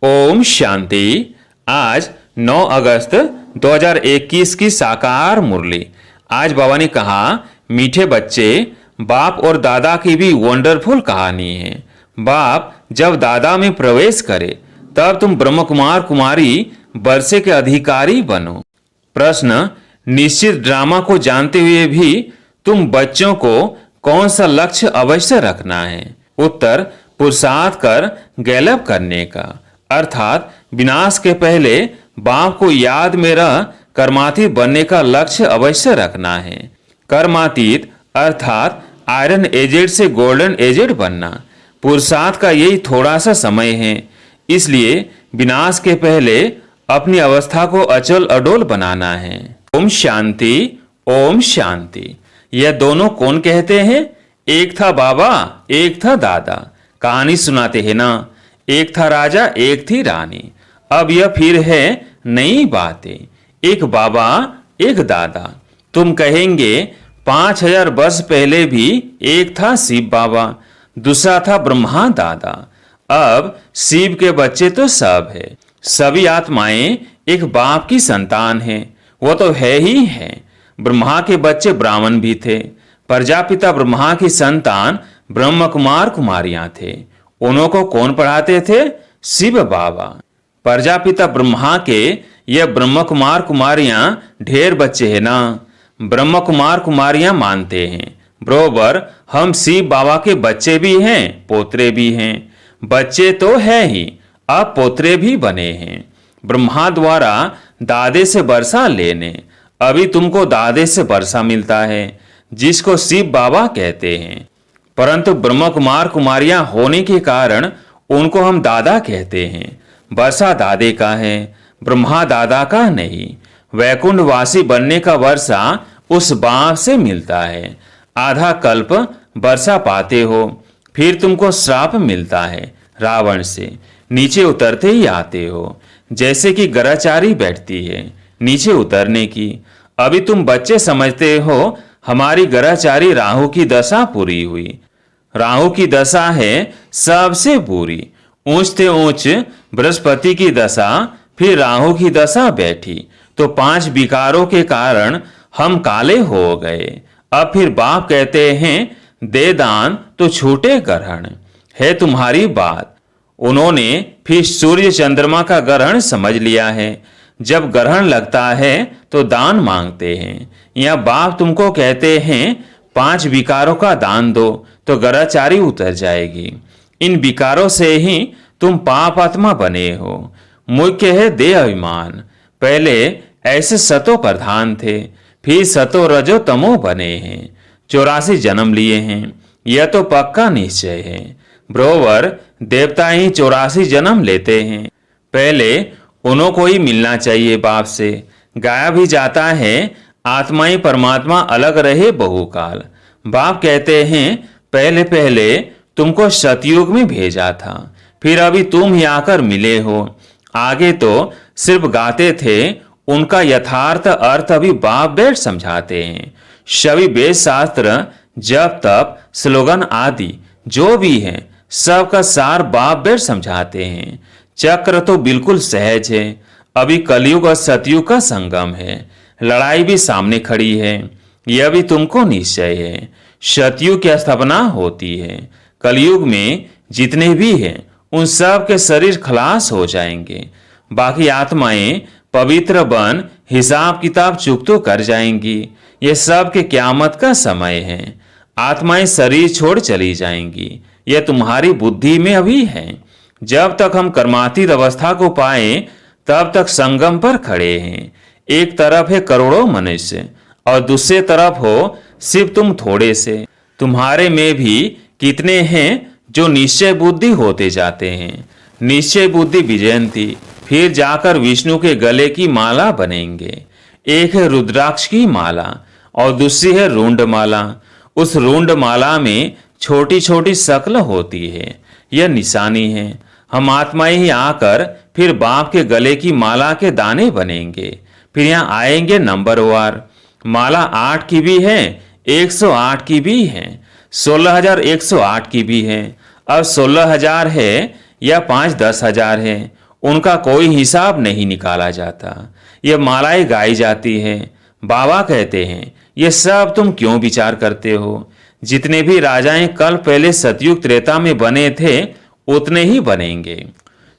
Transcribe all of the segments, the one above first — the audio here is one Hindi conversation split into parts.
ओम शांति। आज 9 अगस्त 2021 की साकार मुरली। आज बाबा ने कहा, मीठे बच्चे, बाप और दादा की भी वंडरफुल कहानी है। बाप जब दादा में प्रवेश करे तब तुम ब्रह्म कुमार कुमारी बरसे के अधिकारी बनो। प्रश्न, निश्चित ड्रामा को जानते हुए भी तुम बच्चों को कौन सा लक्ष्य अवश्य रखना है? उत्तर, पुरुषार्थ कर गैलप करने का, अर्थात विनाश के पहले बाप को याद में रह कर्मातीत बनने का लक्ष्य अवश्य रखना है। कर्मातीत अर्थात आयरन एजेड से गोल्डन एजेड बनना। पुरुषार्थ का यही थोड़ा सा समय है, इसलिए विनाश के पहले अपनी अवस्था को अचल अडोल बनाना है। ओम शांति, ओम शांति। यह दोनों कौन कहते हैं? एक था बाबा, एक था दादा। कहानी सुनाते हैं ना, एक था राजा, एक थी रानी। अब यह फिर है नई बातें, एक बाबा एक दादा। तुम कहेंगे 5000 वर्ष पहले भी एक था शिव बाबा, दूसरा था ब्रह्मा दादा। अब शिव के बच्चे तो सब है, सभी आत्माएं एक बाप की संतान हैं, वो तो है ही है। ब्रह्मा के बच्चे ब्राह्मण भी थे। प्रजापिता ब्रह्मा की संतान ब्रह्म कुमार कुमारियां थे। उन्हों को कौन पढ़ाते थे? शिव बाबा। प्रजापिता ब्रह्मा के यह ब्रह्म कुमार कुमारियां ढेर बच्चे हैं ना। ब्रह्म कुमार कुमारियां मानते हैं बरोबर हम शिव बाबा के बच्चे भी हैं, पोतरे भी हैं। बच्चे तो है ही, अब पोतरे भी बने हैं। ब्रह्मा द्वारा दादे से वर्षा लेने, अभी तुमको दादे से वर्षा मिलता है, जिसको शिव बाबा कहते हैं। परंतु ब्रह्म कुमार कुमारियां होने के कारण उनको हम दादा कहते हैं। वर्षा दादे का है, ब्रह्मा दादा का नहीं। वैकुंठवासी बनने का वर्षा उस बाप से मिलता है। आधा कल्प वर्षा पाते हो, फिर तुमको श्राप मिलता है रावण से, नीचे उतरते ही आते हो। जैसे कि गराचारी बैठती है नीचे उतरने की। अभी तुम बच्चे समझते हो हमारी गराचारी राहु की दशा पूरी हुई। राहु की दशा है सबसे बुरी। ऊंच से ऊंच बृहस्पति की दशा, फिर राहु की दशा बैठी, तो 5 विकारों के कारण हम काले हो गए। अब फिर बाप कहते हैं दे दान तो छूटे ग्रहण। है तुम्हारी बात। उन्होंने फिर सूर्य चंद्रमा का ग्रहण समझ लिया है। जब ग्रहण लगता है तो दान मांगते हैं। या बाप तुमको कहते हैं 5 विकारों का दान दो तो गराचारी उतर जाएगी। इन विकारों से ही तुम पाप आत्मा बने हो। मुख्य है देह अभिमान। पहले ऐसे सतो प्रधान थे, फिर सतो रजो तमो बने हैं। 84 जन्म लिए हैं, यह तो पक्का निश्चय है। बरोबर देवता ही 84 जन्म लेते हैं। पहले उन्हों को ही मिलना चाहिए बाप से। गाया भी जाता है आत्माएं परमात्मा अलग रहे बहुकाल। बाप कहते हैं पहले पहले तुमको सतयुग में भेजा था, फिर अभी तुम ही आकर मिले हो। आगे तो सिर्फ गाते थे, उनका यथार्थ अर्थ अभी बाप बैठ समझाते हैं। सभी वेद शास्त्र, जप तप, स्लोगन आदि जो भी है सबका सार बाप बैठ समझाते हैं। चक्र तो बिल्कुल सहज है। अभी कलयुग और सतयुग का संगम है। लड़ाई भी सामने खड़ी है, यह भी तुमको निश्चय है। सतयुग की स्थापना होती है। कलयुग में जितने भी हैं उन सब के शरीर खलास हो जाएंगे। बाकी आत्माएं पवित्र बन हिसाब किताब चुकतो कर जाएंगी। ये सब के क्यामत का समय है। आत्माएं शरीर छोड़ चली जाएंगी। यह तुम्हारी बुद्धि में अभी है। जब तक हम कर्मातीत अवस्था को पाए तब तक संगम पर खड़े हैं। एक तरफ है करोड़ों मनुष्य और दूसरे तरफ हो सिर्फ तुम थोड़े से। तुम्हारे में भी कितने हैं जो निश्चय बुद्धि होते जाते हैं। निश्चय बुद्धि विजयंती, फिर जाकर विष्णु के गले की माला बनेंगे। एक है रुद्राक्ष की माला और दूसरी है रुंड माला। उस रुंड माला में छोटी छोटी शक्ल होती है, यह निशानी है। हम आत्माएं ही आकर फिर बाप के गले की माला के दाने बनेंगे। फिर यहाँ आएंगे नंबरवार। माला 8 की भी है, 108 की भी है, 16108 की भी है। अब 16000 है या 5-10 हजार है, उनका कोई हिसाब नहीं निकाला जाता। ये मालाएं गाई जाती हैं। बाबा कहते हैं, ये सब तुम क्यों विचार करते हो? जितने भी राजाएं कल पहले सतयुग त्रेता में बने थे उतने ही बनेंगे।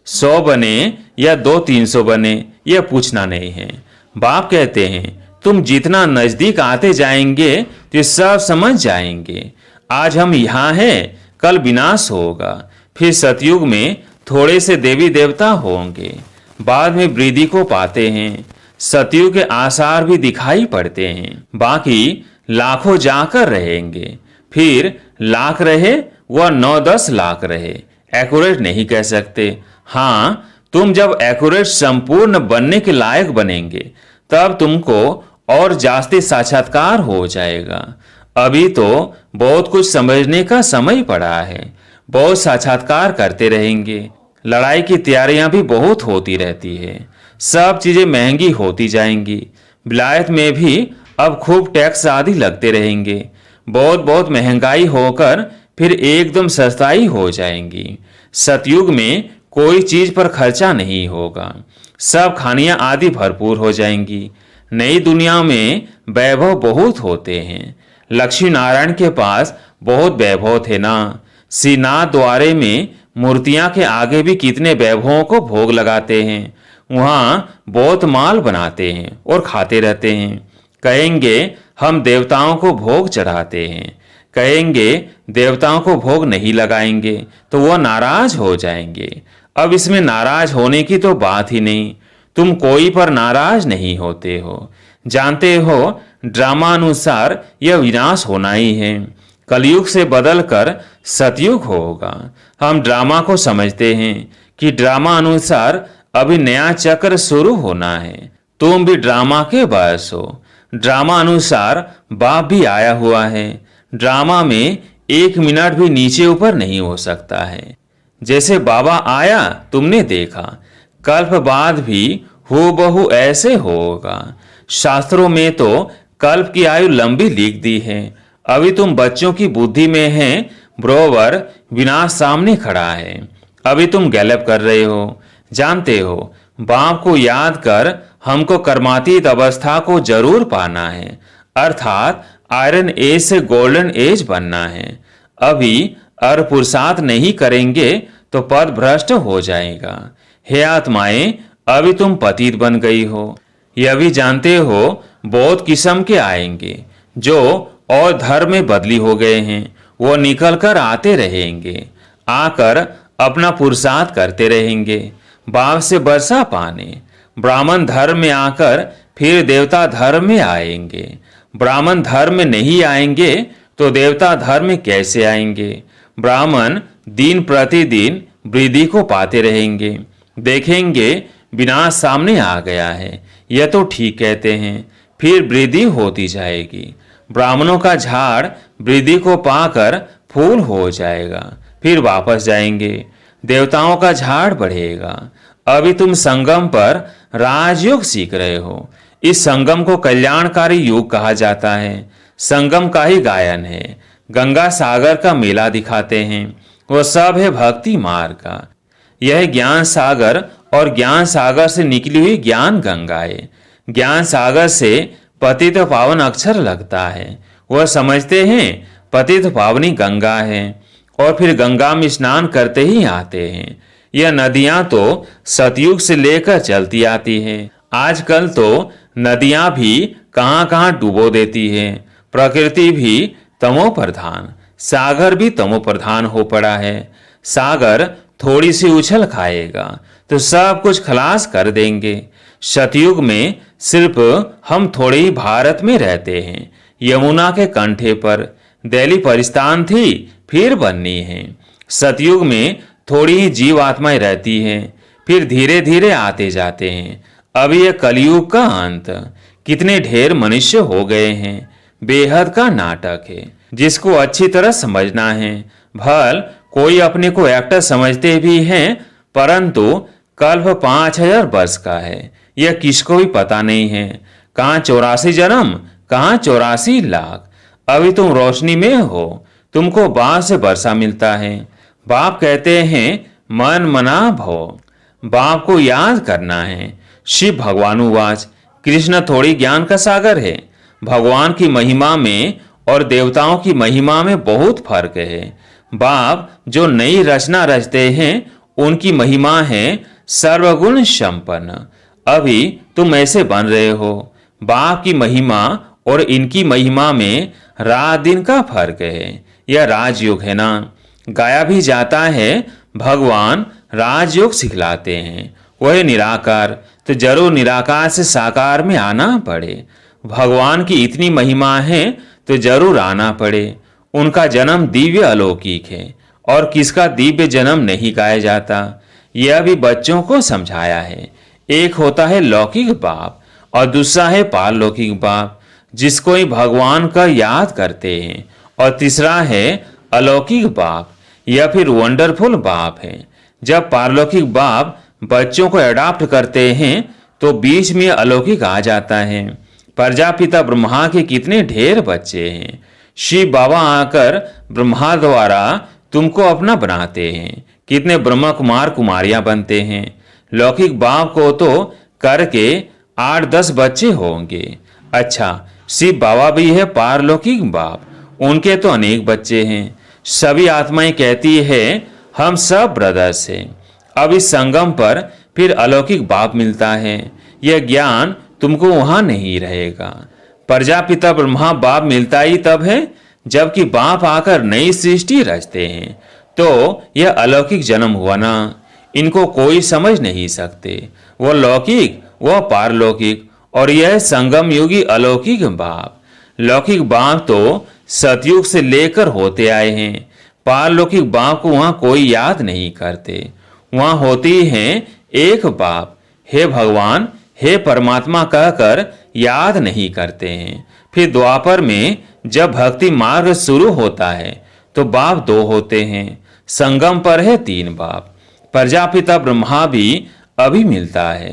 100 बने या 200-300 बने, यह पूछना नहीं है। बाप कहते हैं, तुम जितना नजदीक आते जाएंगे तो ये सब समझ जाएंगे। आज हम यहाँ हैं, कल विनाश होगा, फिर सतयुग में थोड़े से देवी देवता होंगे, बाद में वृद्धि को पाते हैं। सतयुग के आसार भी दिखाई पड़ते हैं। बाकी लाखों जाकर रहेंगे, फिर लाख रहे व 9-10 लाख रहे, एक्यूरेट नहीं कह सकते। हाँ, तुम जब एक्यूरेट संपूर्ण बनने के लायक बनेंगे तब तुमको और जास्ती साक्षात्कार हो जाएगा। अभी तो बहुत कुछ समझने का समय पड़ा है, बहुत साक्षात्कार करते रहेंगे। लड़ाई की तैयारियां भी बहुत होती रहती है, सब चीजें महंगी होती जाएंगी। विलायत में भी अब खूब टैक्स आदि लगते रहेंगे, बहुत बहुत महंगाई होकर फिर एकदम सस्ताई हो जाएंगी। सतयुग में कोई चीज पर खर्चा नहीं होगा, सब खानियां आदि भरपूर हो जाएंगी। नई दुनिया में वैभव बहुत होते हैं। लक्ष्मी नारायण के पास बहुत वैभव थे ना। श्रीनाथ द्वारे में मूर्तियां के आगे भी कितने वैभवों को भोग लगाते हैं। वहाँ बहुत माल बनाते हैं और खाते रहते हैं। कहेंगे हम देवताओं को भोग चढ़ाते हैं, कहेंगे देवताओं को भोग नहीं लगाएंगे तो वह नाराज हो जाएंगे। अब इसमें नाराज होने की तो बात ही नहीं। तुम कोई पर नाराज नहीं होते हो, जानते हो ड्रामा अनुसार यह विनाश होना ही है। कलयुग से बदलकर सतयुग होगा। हम ड्रामा को समझते हैं कि ड्रामा अनुसार अभी नया चक्र शुरू होना है। तुम भी ड्रामा के बस हो। ड्रामा अनुसार बाप भी आया हुआ है। ड्रामा में 1 मिनट भी नीचे ऊपर नहीं हो सकता है। जैसे बाबा आया तुमने देखा, कल्प बाद भी हूबहू ऐसे होगा। शास्त्रों में तो कल्प की आयु लंबी लिख दी है। अभी तुम बच्चों की बुद्धि में हैं, बरोबर विनाश सामने खड़ा है। अभी तुम गैलप कर रहे हो। जानते हो बाप को याद कर हमको कर्मातीत अवस्था को जरूर पाना है, अर्थात आयरन एज से गोल्डन एज बनना है। अभी अर पुरुषार्थ नहीं करेंगे तो पद भ्रष्ट हो जाएगा। हे आत्माएं, अभी तुम पतित बन गई हो। यह भी जानते हो बहुत किस्म के आएंगे जो और धर्म में बदली हो गए हैं, वो निकल कर आते रहेंगे, आकर अपना पुरुषार्थ करते रहेंगे बाप से वर्षा पाने। ब्राह्मण धर्म में आकर फिर देवता धर्म में आएंगे। ब्राह्मण धर्म में नहीं आएंगे तो देवता धर्म में कैसे आएंगे? ब्राह्मण दिन प्रतिदिन वृद्धि को पाते रहेंगे। देखेंगे विनाश सामने आ गया है, यह तो ठीक कहते हैं, फिर वृद्धि होती जाएगी। ब्राह्मणों का झाड़ वृद्धि को पाकर फूल हो जाएगा, फिर वापस जाएंगे। देवताओं का झाड़ बढ़ेगा। अभी तुम संगम पर राजयोग सीख रहे हो। इस संगम को कल्याणकारी युग कहा जाता है। संगम का ही गायन है। गंगा सागर का मेला दिखाते हैं, वह सब है भक्ति मार्ग का। यह ज्ञान सागर और ज्ञान सागर से निकली हुई ज्ञान गंगाएं। ज्ञान सागर से पतित पावन अक्षर लगता है, वह समझते हैं पतित पावनी गंगा है और फिर गंगा में स्नान करते ही आते हैं। यह नदियां तो सतयुग से लेकर चलती आती हैं। आजकल तो नदियां भी कहां कहां डुबो देती है। प्रकृति भी तमो प्रधान, सागर भी तमो प्रधान हो पड़ा है। सागर थोड़ी सी उछल खाएगा तो सब कुछ खलास कर देंगे। सतयुग में सिर्फ हम थोड़े ही भारत में रहते हैं। यमुना के कंठे पर दिल्ली परिस्तान थी, फिर बननी है। सतयुग में थोड़ी ही जीव आत्माएं रहती हैं, फिर धीरे धीरे आते जाते हैं। अभी यह कलयुग का अंत। कितने ढेर मनुष्य हो गए हैं, बेहद का नाटक है जिसको अच्छी तरह समझना है। भल कोई अपने को एक्टर समझते भी हैं, परंतु कल्प 5000 वर्ष का है, यह किसको भी पता नहीं है। कहाँ 84 जन्म, कहाँ 84 लाख। अभी तुम रोशनी में हो, तुमको बाप से वर्षा मिलता है। बाप कहते हैं मन मना भव। बाप को याद करना है। शिव भगवानुवाच, कृष्ण थोड़ी ज्ञान का सागर है। भगवान की महिमा में और देवताओं की महिमा में बहुत फर्क है। बाप जो नई रचना रचते हैं उनकी महिमा है सर्वगुण संपन्न। अभी तुम ऐसे बन रहे हो। बाप की महिमा और इनकी महिमा में रात दिन का फर्क है। यह राजयोग है ना। गाया भी जाता है भगवान राजयोग सिखलाते हैं। वह निराकार, तो जरूर निराकार से साकार में आना पड़े। भगवान की इतनी महिमा है तो जरूर आना पड़े। उनका जन्म दिव्य अलौकिक है और किसका दिव्य जन्म नहीं गाया जाता, यह भी बच्चों को समझाया है। एक होता है लौकिक बाप और दूसरा है पारलौकिक बाप, जिसको ही भगवान का याद करते हैं। और तीसरा है अलौकिक बाप, यह फिर वंडरफुल बाप है। जब पारलौकिक बाप बच्चों को अडॉप्ट करते हैं तो बीच में अलौकिक आ जाता है। प्रजापिता ब्रह्मा के कितने ढेर बच्चे हैं। शिव बाबा आकर ब्रह्मा द्वारा तुमको अपना बनाते हैं। कितने ब्रह्मा कुमार कुमारियां बनते हैं। लौकिक बाप को तो करके 8-10 बच्चे होंगे। अच्छा, शिव बाबा भी है पारलौकिक बाप, उनके तो अनेक बच्चे हैं। सभी आत्माएं कहती है हम सब ब्रदर्स हैं। अब इस संगम पर फिर अलौकिक बाप मिलता है। यह ज्ञान तुमको वहां नहीं रहेगा। प्रजापिता ब्रह्मा बाप मिलता ही तब है जबकि बाप आकर नई सृष्टि रचते हैं। तो यह अलौकिक जन्म हुआ ना। इनको कोई समझ नहीं सकते। वह लौकिक, वह पारलौकिक, और यह संगम युगी अलौकिक बाप। लौकिक बाप तो सतयुग से लेकर होते आए हैं। पारलौकिक बाप को वहां कोई याद नहीं करते। वहां होती हैं एक बाप, हे भगवान, हे परमात्मा कहकर याद नहीं करते हैं। फिर द्वापर में जब भक्ति मार्ग शुरू होता है तो बाप 2 होते हैं। संगम पर है 3 बाप। प्रजापिता ब्रह्मा भी अभी मिलता है।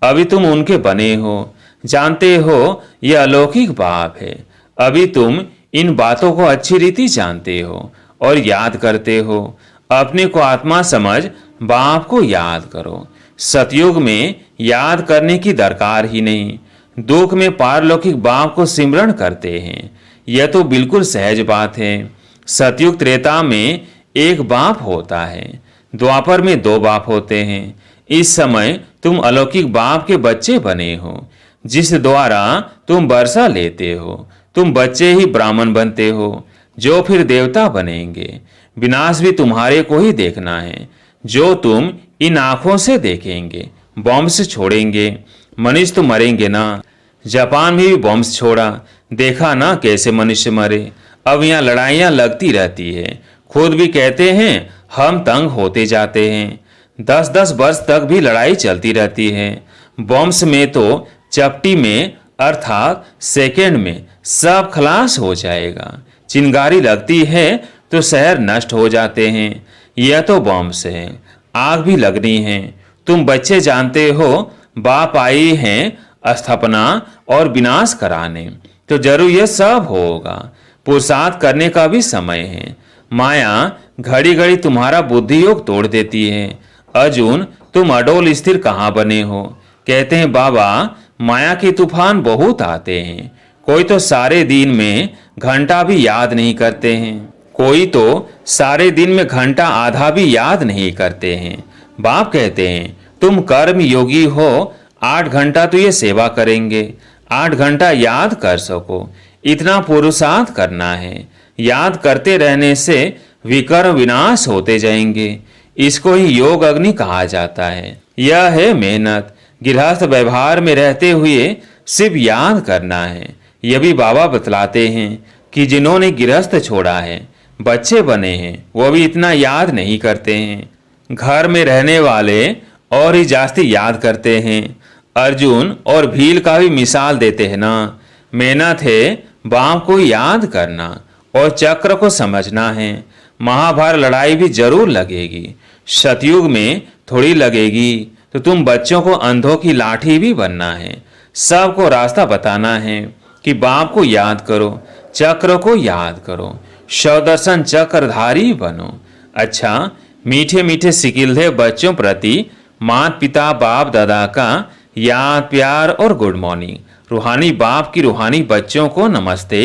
अभी तुम उनके बने हो। जानते हो यह अलौकिक बाप है। अभी तुम इन बातों को अच्छी रीति जानते हो और याद करते हो। अपने को आत्मा समझ बाप को याद करो। सतयुग में याद करने की दरकार ही नहीं। दुख में पारलौकिक बाप को सिमरण करते हैं। यह तो बिल्कुल सहज बात है। सतयुग त्रेता में एक बाप होता है, द्वापर में 2 बाप होते हैं। इस समय तुम अलौकिक बाप के बच्चे बने हो, जिस द्वारा तुम वर्षा लेते हो। तुम बच्चे ही ब्राह्मण बनते हो, जो फिर देवता बनेंगे। विनाश भी तुम्हारे को ही देखना है, जो तुम इन आंखों से देखेंगे। बॉम्ब्स छोड़ेंगे, मनुष्य तो मरेंगे ना। जापान में भी बॉम्ब्स छोड़ा, देखा ना कैसे मनुष्य मरे। अब यहाँ लड़ाइयाँ लगती रहती है। खुद भी कहते हैं हम तंग होते जाते हैं। 10-10 वर्ष तक भी लड़ाई चलती रहती है। बॉम्ब्स में तो चपटी में अर्थात सेकेंड में सब खलास हो जाएगा। चिंगारी लगती है तो शहर नष्ट हो जाते हैं। यह तो बॉम्ब्स है, आग भी लगनी है। तुम बच्चे जानते हो बाप आई हैं स्थापना और विनाश कराने, तो जरूर यह सब होगा। पुरुषार्थ करने का भी समय है। माया घड़ी घड़ी तुम्हारा बुद्धि योग तोड़ देती है। अर्जुन, तुम अडोल स्थिर कहाँ बने हो। कहते हैं बाबा माया के तूफान बहुत आते हैं। कोई तो सारे दिन में घंटा भी याद नहीं करते हैं। कोई तो सारे दिन में घंटा आधा भी याद नहीं करते हैं। बाप कहते हैं तुम कर्म योगी हो, 8 घंटा तो ये सेवा करेंगे, 8 घंटा याद कर सको। इतना पुरुषार्थ करना है। याद करते रहने से विकर्म विनाश होते जाएंगे। इसको ही योग अग्नि कहा जाता है। यह है मेहनत। गृहस्थ व्यवहार में रहते हुए सिर्फ याद करना है। यह भी बाबा बतलाते हैं कि जिन्होंने गृहस्थ छोड़ा है, बच्चे बने हैं, वो भी इतना याद नहीं करते हैं। घर में रहने वाले और ही जास्ती याद करते हैं। अर्जुन और भील का भी मिसाल देते हैं ना। मेहनत है बाप को याद करना और चक्र को समझना है। महाभारत लड़ाई भी जरूर लगेगी, सतयुग में थोड़ी लगेगी। तो तुम बच्चों को अंधों की लाठी भी बनना है। सबको रास्ता बताना है कि बाप को याद करो, चक्र को याद करो, शवदर्शन चक्रधारी बनो। अच्छा, मीठे मीठे सिकिलधे बच्चों प्रति माता पिता बाप दादा का याद प्यार और गुड मॉर्निंग। रूहानी बाप की रूहानी बच्चों को नमस्ते।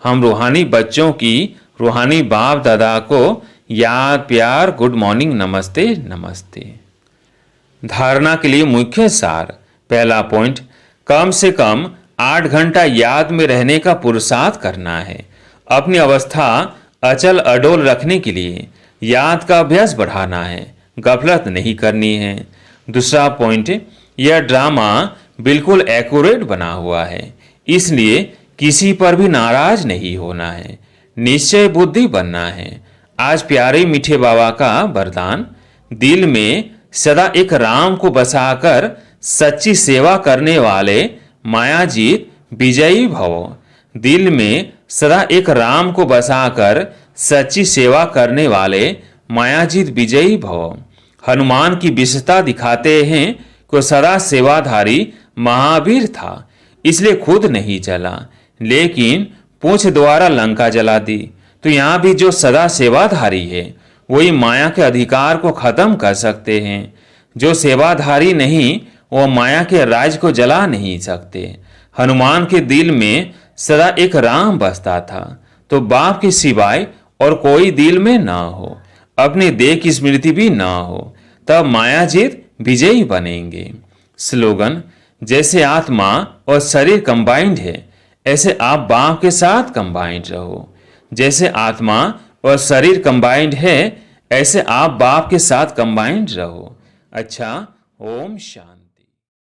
हम रूहानी बच्चों की रूहानी बाप दादा को याद प्यार गुड मॉर्निंग नमस्ते नमस्ते। धारणा के लिए मुख्य सार। पहला पॉइंट, कम से कम 8 घंटा याद में रहने का पुरुषार्थ करना है। अपनी अवस्था अचल अडोल रखने के लिए याद का अभ्यास बढ़ाना है, गफलत नहीं करनी है। दूसरा पॉइंट, यह ड्रामा बिल्कुल एक्यूरेट बना हुआ है, इसलिए किसी पर भी नाराज नहीं होना है, निश्चय बुद्धि बनना है। आज प्यारे मीठे बाबा का वरदान, दिल में सदा एक राम को बसाकर सच्ची सेवा करने वाले मायाजीत विजयी भव। दिल में सदा एक राम को बसाकर सच्ची सेवा करने वाले मायाजीत विजयी भव। हनुमान की विशेषता दिखाते हैं कि सदा सेवाधारी महावीर था, इसलिए खुद नहीं चला, लेकिन पूंछ द्वारा लंका जला दी। तो यहाँ भी जो सदा सेवाधारी है वही माया के अधिकार को खत्म कर सकते हैं। जो सेवाधारी नहीं वो माया के राज को जला नहीं सकते। हनुमान के दिल में सदा एक राम बसता था, तो बाप के सिवाय और कोई दिल में ना हो, अपने देह की स्मृति भी ना हो, तब मायाजीत विजयी बनेंगे। स्लोगन, जैसे आत्मा और शरीर कंबाइंड है, ऐसे आप बाप के साथ कंबाइंड रहो। जैसे आत्मा और शरीर कंबाइंड है, ऐसे आप बाप के साथ कंबाइंड रहो। अच्छा, ओम शांति।